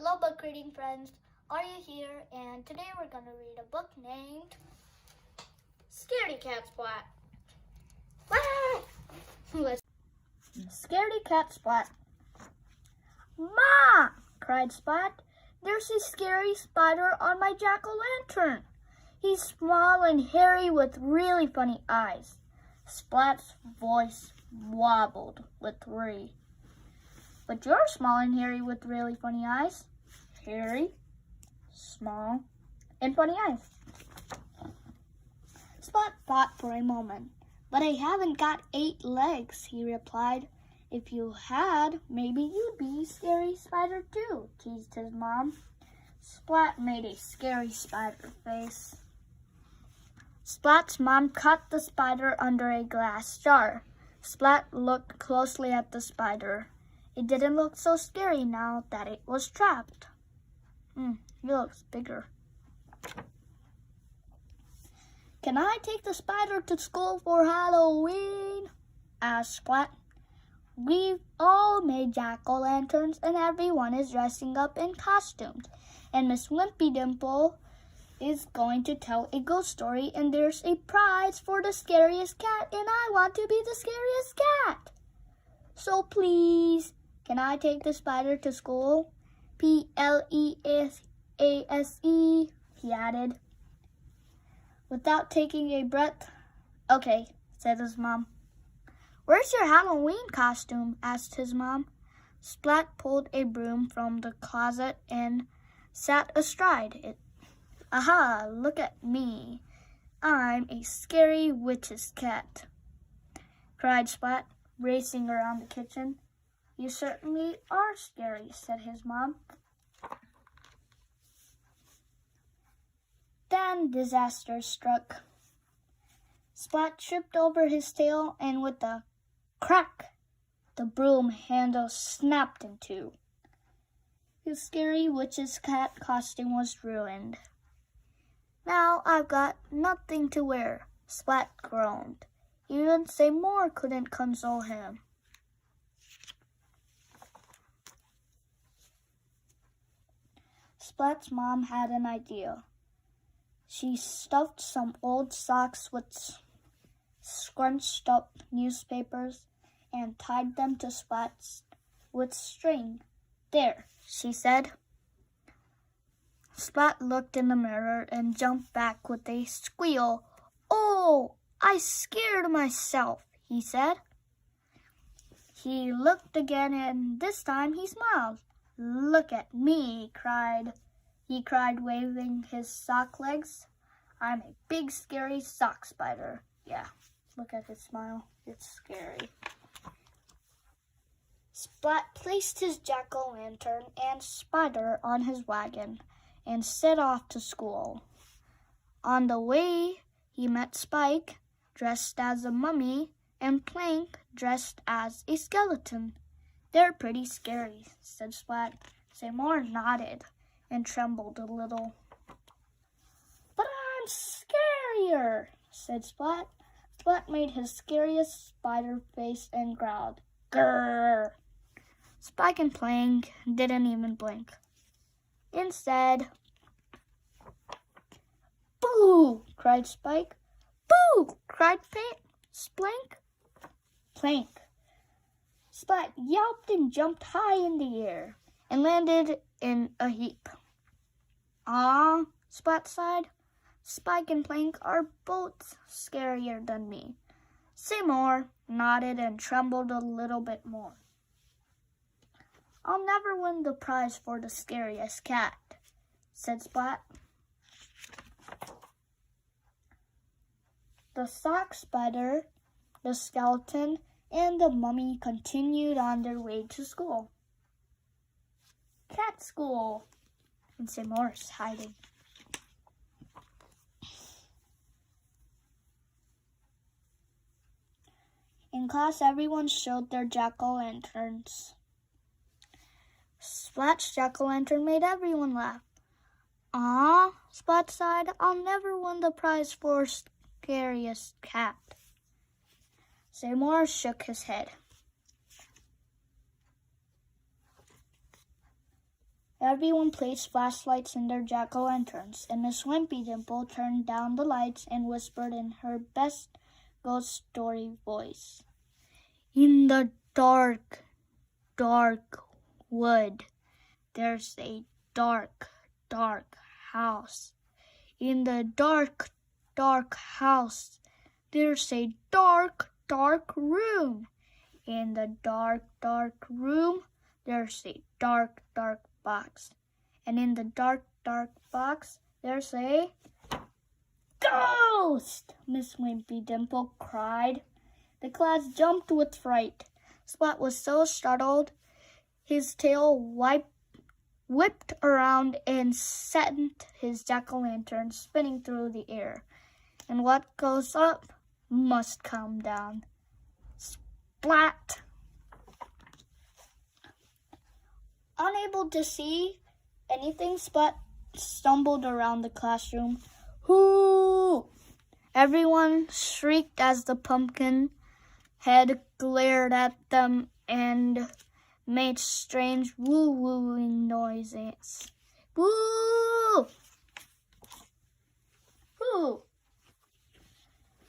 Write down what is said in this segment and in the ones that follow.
Hello book reading friends, are you here? And today we're going to read a book named Scaredy Cat Splat. Scaredy Cat Splat. Ma! Cried Splat. There's a scary spider on my jack-o'-lantern. He's small and hairy with really funny eyes. Splat's voice wobbled with worry. But you're small and hairy with really funny eyes. Hairy, small, and funny eyes. Splat thought for a moment. But I haven't got 8 legs, he replied. If you had, maybe you'd be a scary spider too, teased his mom. Splat made a scary spider face. Splat's mom caught the spider under a glass jar. Splat looked closely at the spider. It didn't look so scary now that it was trapped. It looks bigger. Can I take the spider to school for Halloween? Asked Splat. We've all made jack-o'-lanterns and everyone is dressing up in costumes. And Miss Wimpy Dimple is going to tell a ghost story and there's a prize for the scariest cat and I want to be the scariest cat. So please, can I take the spider to school? Please, he added. Without taking a breath. Okay, said his mom. Where's your Halloween costume? Asked his mom. Splat pulled a broom from the closet and sat astride it. Aha, look at me. I'm a scary witch's cat, cried Splat, racing around the kitchen. You certainly are scary, said his mom. Then disaster struck. Splat tripped over his tail and with a crack, the broom handle snapped in two. His scary witch's cat costume was ruined. Now I've got nothing to wear, Splat groaned. Even Seymour couldn't console him. Splat's mom had an idea. She stuffed some old socks with scrunched up newspapers and tied them to Splat with string. There, she said. Splat looked in the mirror and jumped back with a squeal. Oh, I scared myself, he said. He looked again and this time he smiled. Look at me, he cried, waving his sock legs. I'm a big, scary sock spider. Yeah, look at his smile. It's scary. Splat placed his jack-o'-lantern and spider on his wagon and set off to school. On the way, he met Spike, dressed as a mummy, and Plank, dressed as a skeleton. They're pretty scary, said Splat. Seymour nodded and trembled a little. But I'm scarier, said Splat. Splat made his scariest spider face and growled, Grrr! Spike and Plank didn't even blink. Instead, Boo! Cried Spike. Boo! Cried Plank. Splat yelped and jumped high in the air and landed in a heap. Ah, Splat sighed. Spike and Plank are both scarier than me. Seymour nodded and trembled a little bit more. I'll never win the prize for the scariest cat, said Splat. The sock spider, the skeleton, and the mummy continued on their way to school. Cat school, and Seymour's hiding. In class, everyone showed their jack-o'-lanterns. Splat's jack-o'-lantern made everyone laugh. Ah, Splat sighed, I'll never win the prize for scariest cat. Seymour shook his head. Everyone placed flashlights in their jack-o'-lanterns, and Miss Wimpy Dimple turned down the lights and whispered in her best ghost story voice. In the dark, dark wood, there's a dark, dark house. In the dark, dark house, there's a dark, dark room. In the dark, dark room, there's a dark, dark box. And in the dark, dark box, there's a ghost! Miss Wimpy Dimple cried. The class jumped with fright. Splat was so startled, his tail whipped around and sent his jack-o'-lantern spinning through the air. And what goes up must come down. Splat! Unable to see anything, Splat stumbled around the classroom. Hoo! Everyone shrieked as the pumpkin head glared at them and made strange woo-wooing noises. Woo! Woo!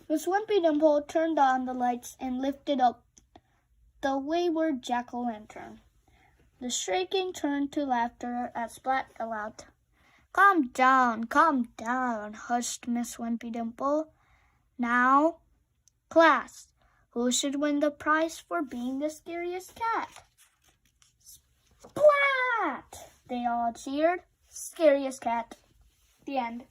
Miss Wimpy Dimple turned on the lights and lifted up the wayward jack-o'-lantern. The shrieking turned to laughter as Splat aloud. Calm down, hushed Miss Wimpy Dimple. Now, class, who should win the prize for being the scariest cat? Splat! They all cheered. Scariest cat. The end.